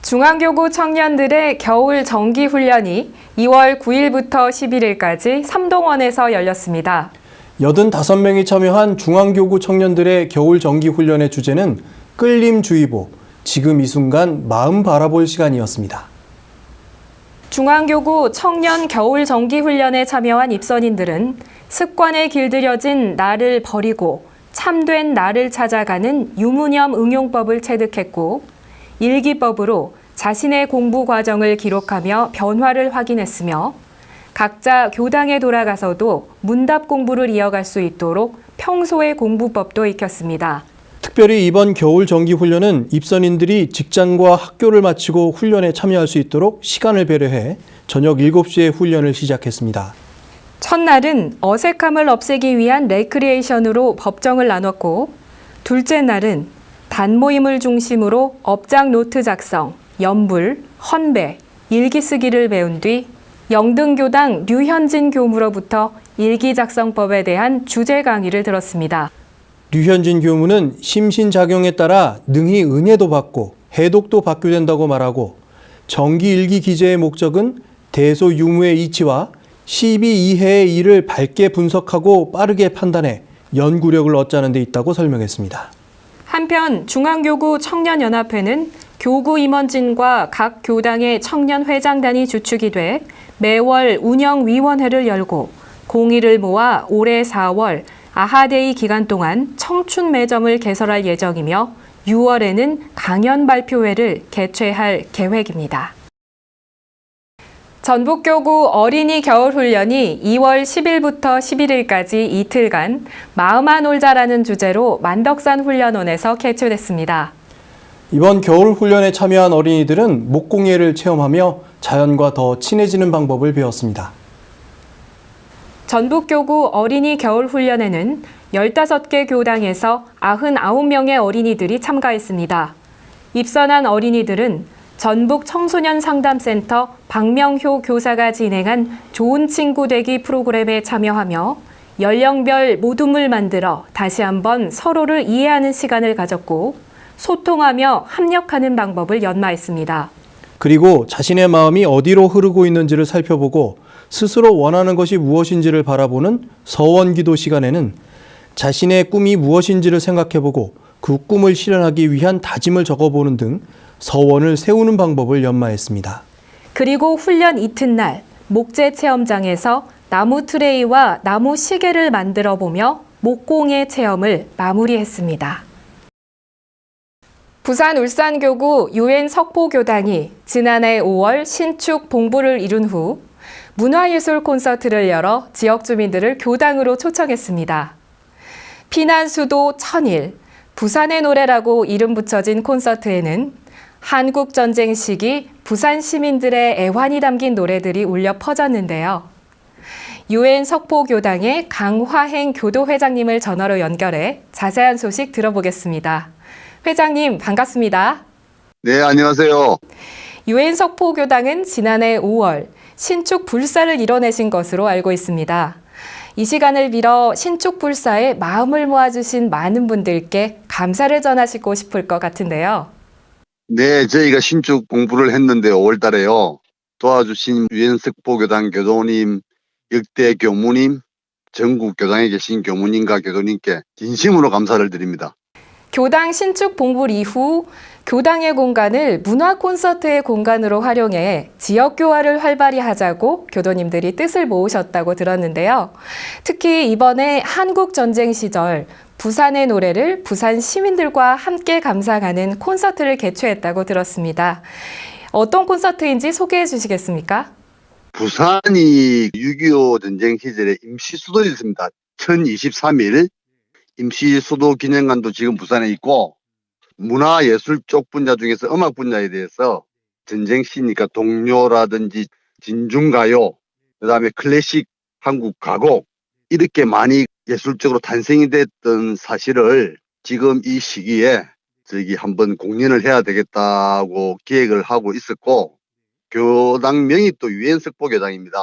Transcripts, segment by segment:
중앙교구 청년들의 겨울 정기훈련이 2월 9일부터 11일까지 삼동원에서 열렸습니다. 85명이 참여한 중앙교구 청년들의 겨울 정기훈련의 주제는 끌림주의보, 지금 이 순간 마음 바라볼 시간이었습니다. 중앙교구 청년 겨울 정기훈련에 참여한 입선인들은 습관에 길들여진 나를 버리고 참된 나를 찾아가는 유무념 응용법을 체득했고 일기법으로 자신의 공부 과정을 기록하며 변화를 확인했으며 각자 교당에 돌아가서도 문답 공부를 이어갈 수 있도록 평소의 공부법도 익혔습니다. 특별히 이번 겨울 정기훈련은 입선인들이 직장과 학교를 마치고 훈련에 참여할 수 있도록 시간을 배려해 저녁 7시에 훈련을 시작했습니다. 첫날은 어색함을 없애기 위한 레크리에이션으로 법정을 나눴고 둘째 날은 단모임을 중심으로 업장 노트 작성, 연불, 헌배, 일기 쓰기를 배운 뒤 영등교당 류현진 교무로부터 일기 작성법에 대한 주제 강의를 들었습니다. 류현진 교무는 심신작용에 따라 능히 은혜도 받고 해독도 받게 된다고 말하고 정기일기 기재의 목적은 대소유무의 이치와 시비 이해의 일을 밝게 분석하고 빠르게 판단해 연구력을 얻자는 데 있다고 설명했습니다. 한편 중앙교구 청년연합회는 교구 임원진과 각 교당의 청년회장단이 주축이 돼 매월 운영위원회를 열고 공의를 모아 올해 4월 아하데이 기간 동안 청춘 매점을 개설할 예정이며 6월에는 강연 발표회를 개최할 계획입니다. 전북교구 어린이 겨울훈련이 2월 10일부터 11일까지 이틀간 마음아 놀자라는 주제로 만덕산 훈련원에서 개최됐습니다. 이번 겨울훈련에 참여한 어린이들은 목공예를 체험하며 자연과 더 친해지는 방법을 배웠습니다. 전북교구 어린이 겨울훈련에는 15개 교당에서 99명의 어린이들이 참가했습니다. 입선한 어린이들은 전북 청소년 상담센터 박명효 교사가 진행한 좋은 친구 되기 프로그램에 참여하며 연령별 모둠을 만들어 다시 한번 서로를 이해하는 시간을 가졌고 소통하며 합력하는 방법을 연마했습니다. 그리고 자신의 마음이 어디로 흐르고 있는지를 살펴보고 스스로 원하는 것이 무엇인지를 바라보는 서원기도 시간에는 자신의 꿈이 무엇인지를 생각해보고 그 꿈을 실현하기 위한 다짐을 적어보는 등 서원을 세우는 방법을 연마했습니다. 그리고 훈련 이튿날 목재 체험장에서 나무 트레이와 나무 시계를 만들어 보며 목공예 체험을 마무리했습니다. 부산 울산교구 UN 석포교당이 지난해 5월 신축 봉부를 이룬 후 문화예술 콘서트를 열어 지역 주민들을 교당으로 초청했습니다. 피난수도 천일, 부산의 노래라고 이름 붙여진 콘서트에는 한국전쟁 시기 부산 시민들의 애환이 담긴 노래들이 울려 퍼졌는데요. UN 석포교당의 강화행 교도회장님을 전화로 연결해 자세한 소식 들어보겠습니다. 회장님, 반갑습니다. 네, 안녕하세요. UN 석포교당은 지난해 5월 신축 불사를 이뤄내신 것으로 알고 있습니다. 이 시간을 빌어 신축 불사에 마음을 모아주신 많은 분들께 감사를 전하시고 싶을 것 같은데요. 네, 저희가 신축 공부를 했는데 5월 달에요. 도와주신 UN 석포교당 교도님, 역대 교무님, 전국 교당에 계신 교무님과 교도님께 진심으로 감사를 드립니다. 교당 신축 봉불 이후 교당의 공간을 문화 콘서트의 공간으로 활용해 지역 교화를 활발히 하자고 교도님들이 뜻을 모으셨다고 들었는데요. 특히 이번에 한국 전쟁 시절 부산의 노래를 부산 시민들과 함께 감상하는 콘서트를 개최했다고 들었습니다. 어떤 콘서트인지 소개해 주시겠습니까? 부산이 6.25 전쟁 시절에 임시 수도였습니다. 1023일 임시 수도 기념관도 지금 부산에 있고 문화예술 쪽 분야 중에서 음악 분야에 대해서 전쟁 시니까 동요라든지 진중가요, 그다음에 클래식 한국 가곡 이렇게 많이 예술적으로 탄생이 됐던 사실을 지금 이 시기에 저기 한번 공연을 해야 되겠다고 기획을 하고 있었고 교당명이 또 UN 석포교당입니다.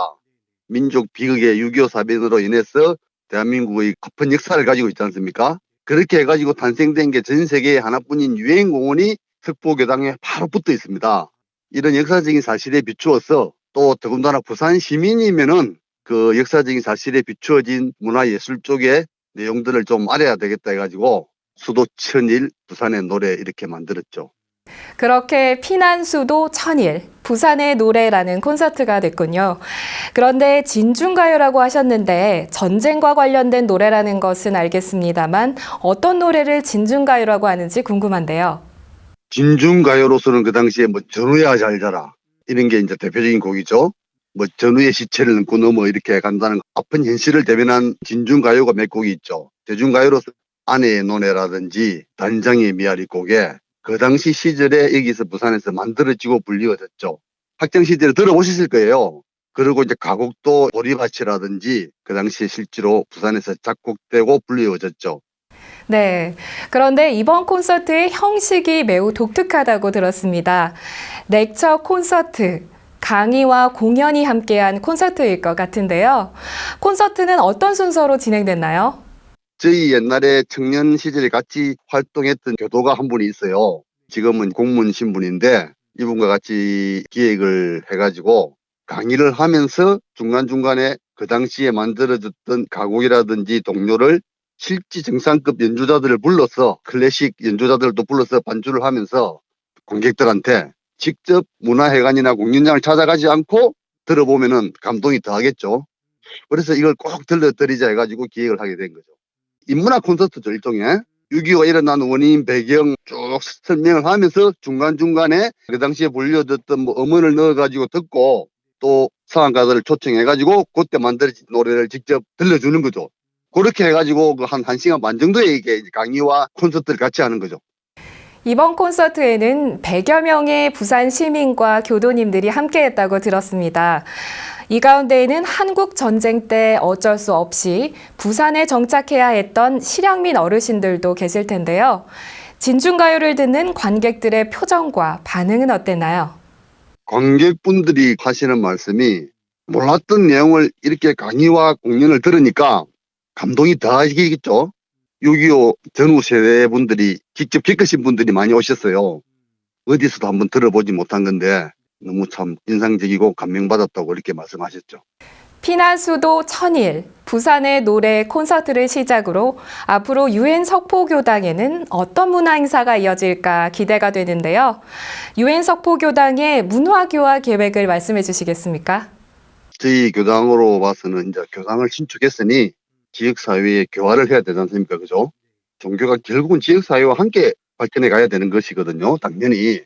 민족 비극의 6.25 사변으로 인해서 대한민국의 아픈 역사를 가지고 있지 않습니까? 그렇게 해가지고 탄생된 게 전 세계에 하나뿐인 유엔 공원이 석포교당에 바로 붙어 있습니다. 이런 역사적인 사실에 비추어서 또 더군다나 부산 시민이면은 그 역사적인 사실에 비추어진 문화예술 쪽의 내용들을 좀 알아야 되겠다 해가지고 수도 천일 부산의 노래 이렇게 만들었죠. 그렇게 피난 수도 천일, 부산의 노래라는 콘서트가 됐군요. 그런데 진중가요라고 하셨는데 전쟁과 관련된 노래라는 것은 알겠습니다만 어떤 노래를 진중가요라고 하는지 궁금한데요. 진중가요로서는 그 당시에 뭐 전우야 잘 자라 이런 게 이제 대표적인 곡이죠. 뭐 전우의 시체를 넘고 넘어 이렇게 간다는 아픈 현실을 대변한 진중가요가 몇 곡이 있죠. 대중가요로서 아내의 노래라든지 단장의 미아리 곡에 그 당시 시절에 여기서 부산에서 만들어지고 불리워졌죠. 학창 시절에 들어보셨을 거예요. 그리고 이제 가곡도 보리밭이라든지 그 당시에 실제로 부산에서 작곡되고 불리워졌죠. 네. 그런데 이번 콘서트의 형식이 매우 독특하다고 들었습니다. 렉처 콘서트, 강의와 공연이 함께한 콘서트일 것 같은데요. 콘서트는 어떤 순서로 진행됐나요? 저희 옛날에 청년 시절에 같이 활동했던 교도가 한 분이 있어요. 지금은 공무원 신분인데 이분과 같이 기획을 해가지고 강의를 하면서 중간중간에 그 당시에 만들어졌던 가곡이라든지 동요를 실제 정상급 연주자들을 불러서 클래식 연주자들도 불러서 반주를 하면서 관객들한테 직접 문화회관이나 공연장을 찾아가지 않고 들어보면은 감동이 더하겠죠. 그래서 이걸 꼭 들려드리자 해가지고 기획을 하게 된 거죠. 인문학 콘서트죠, 일종의. 6.25가 일어난 원인, 배경 쭉 설명을 하면서 중간중간에 그 당시에 불려졌던 뭐 음원을 넣어가지고 듣고 또 상황가들을 초청해가지고 그때 만들어진 노래를 직접 들려주는 거죠. 그렇게 해가지고 그 한 1시간 반 정도의 이게 강의와 콘서트를 같이 하는 거죠. 이번 콘서트에는 100여 명의 부산 시민과 교도님들이 함께했다고 들었습니다. 이 가운데에는 한국 전쟁 때 어쩔 수 없이 부산에 정착해야 했던 실향민 어르신들도 계실 텐데요. 진중가요를 듣는 관객들의 표정과 반응은 어땠나요? 관객분들이 하시는 말씀이 몰랐던 내용을 이렇게 강의와 공연을 들으니까 감동이 더하시겠죠. 6.25 전후 세대 분들이 직접 겪으신 분들이 많이 오셨어요. 어디서도 한번 들어보지 못한 건데 너무 참 인상적이고 감명받았다고 이렇게 말씀하셨죠. 피난 수도 천일, 부산의 노래 콘서트를 시작으로 앞으로 유엔 석포교당에는 어떤 문화 행사가 이어질까 기대가 되는데요. 유엔 석포교당의 문화교화 계획을 말씀해 주시겠습니까? 저희 교당으로 봐서는 이제 교당을 신축했으니 지역사회에 교화를 해야 되지 않습니까? 그죠? 종교가 결국은 지역사회와 함께 발전해 가야 되는 것이거든요. 당연히.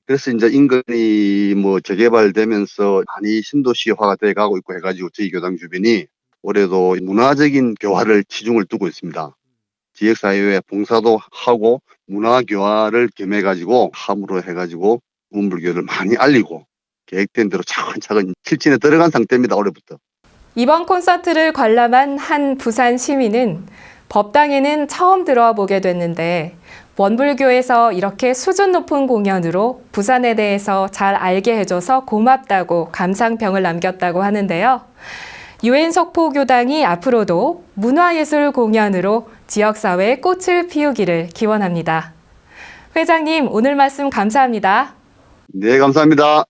그래서 이제 인근이 뭐 재개발되면서 많이 신도시화가 돼 가고 있고 해가지고 저희 교당 주변이 올해도 문화적인 교화를 치중을 두고 있습니다. 지역사회에 봉사도 하고 문화교화를 겸해가지고 함으로 해가지고 문불교를 많이 알리고 계획된 대로 차근차근 실천에 들어간 상태입니다. 올해부터. 이번 콘서트를 관람한 한 부산 시민은 법당에는 처음 들어와 보게 됐는데 원불교에서 이렇게 수준 높은 공연으로 부산에 대해서 잘 알게 해줘서 고맙다고 감상평을 남겼다고 하는데요. 유엔 석포교당이 앞으로도 문화예술 공연으로 지역사회에 꽃을 피우기를 기원합니다. 회장님, 오늘 말씀 감사합니다. 네, 감사합니다.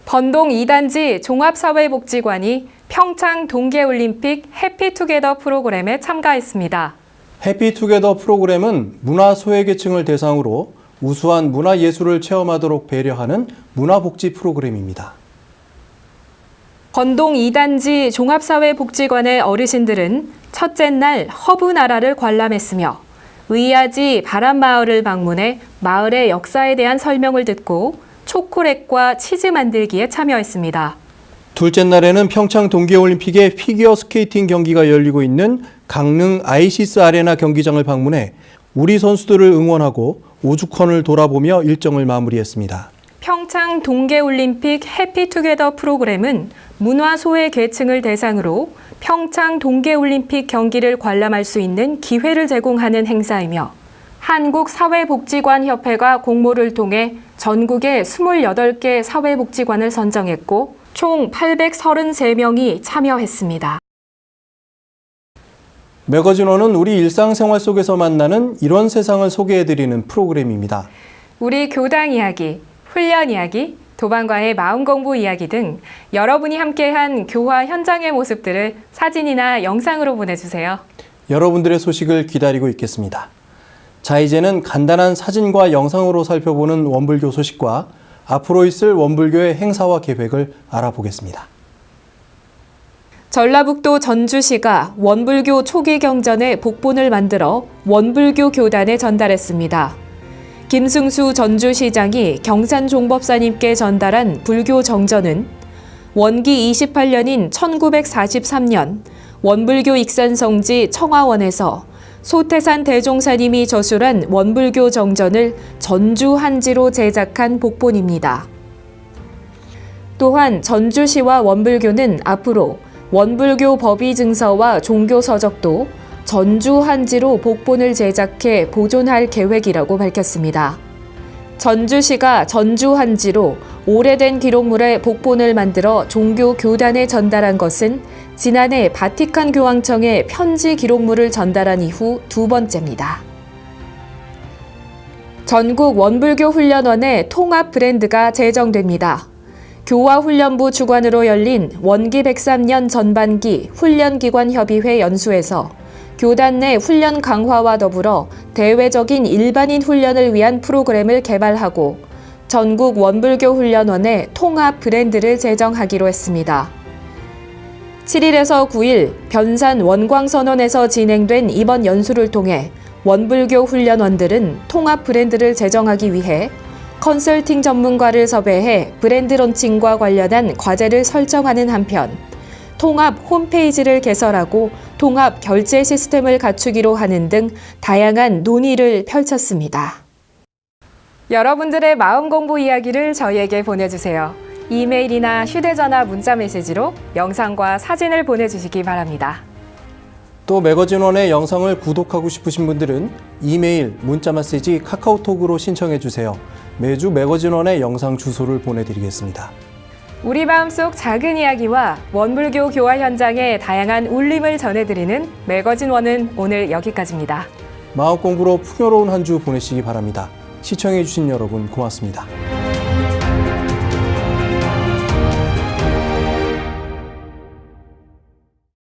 번동 2단지 종합사회복지관이 평창 동계올림픽 해피투게더 프로그램에 참가했습니다. 해피투게더 프로그램은 문화 소외계층을 대상으로 우수한 문화예술을 체험하도록 배려하는 문화복지 프로그램입니다. 번동 2단지 종합사회복지관의 어르신들은 첫째 날 허브나라를 관람했으며 의아지 바람마을을 방문해 마을의 역사에 대한 설명을 듣고 초콜릿과 치즈 만들기에 참여했습니다. 둘째 날에는 평창 동계올림픽의 피겨 스케이팅 경기가 열리고 있는 강릉 아이시스 아레나 경기장을 방문해 우리 선수들을 응원하고 오죽헌을 돌아보며 일정을 마무리했습니다. 평창 동계올림픽 해피투게더 프로그램은 문화소외 계층을 대상으로 평창 동계올림픽 경기를 관람할 수 있는 기회를 제공하는 행사이며 한국사회복지관협회가 공모를 통해 전국에 28개 사회복지관을 선정했고 총 833명이 참여했습니다. 매거진원은 우리 일상생활 속에서 만나는 이런 세상을 소개해드리는 프로그램입니다. 우리 교당 이야기, 훈련 이야기, 도반과의 마음공부 이야기 등 여러분이 함께한 교화 현장의 모습들을 사진이나 영상으로 보내주세요. 여러분들의 소식을 기다리고 있겠습니다. 자, 이제는 간단한 사진과 영상으로 살펴보는 원불교 소식과 앞으로 있을 원불교의 행사와 계획을 알아보겠습니다. 전라북도 전주시가 원불교 초기 경전의 복본을 만들어 원불교 교단에 전달했습니다. 김승수 전주시장이 경산종법사님께 전달한 불교 정전은 원기 28년인 1943년 원불교 익산성지 청화원에서 소태산 대종사님이 저술한 원불교 정전을 전주 한지로 제작한 복본입니다. 또한 전주시와 원불교는 앞으로 원불교 법의 증서와 종교 서적도 전주 한지로 복본을 제작해 보존할 계획이라고 밝혔습니다. 전주시가 전주 한지로 오래된 기록물의 복본을 만들어 종교 교단에 전달한 것은 지난해 바티칸 교황청에 편지 기록물을 전달한 이후 두 번째입니다. 전국 원불교 훈련원의 통합 브랜드가 제정됩니다. 교화훈련부 주관으로 열린 원기 103년 전반기 훈련기관협의회 연수에서 교단 내 훈련 강화와 더불어 대외적인 일반인 훈련을 위한 프로그램을 개발하고 전국 원불교 훈련원의 통합 브랜드를 제정하기로 했습니다. 7일에서 9일 변산 원광선원에서 진행된 이번 연수를 통해 원불교 훈련원들은 통합 브랜드를 제정하기 위해 컨설팅 전문가를 섭외해 브랜드 론칭과 관련한 과제를 설정하는 한편 통합 홈페이지를 개설하고 통합 결제 시스템을 갖추기로 하는 등 다양한 논의를 펼쳤습니다. 여러분들의 마음 공부 이야기를 저희에게 보내주세요. 이메일이나 휴대전화 문자 메시지로 영상과 사진을 보내주시기 바랍니다. 또 매거진원의 영상을 구독하고 싶으신 분들은 이메일, 문자메시지, 카카오톡으로 신청해 주세요. 매주 매거진원의 영상 주소를 보내드리겠습니다. 우리 마음속 작은 이야기와 원불교 교화 현장의 다양한 울림을 전해드리는 매거진원은 오늘 여기까지입니다. 마음 공부로 풍요로운 한 주 보내시기 바랍니다. 시청해 주신 여러분 고맙습니다.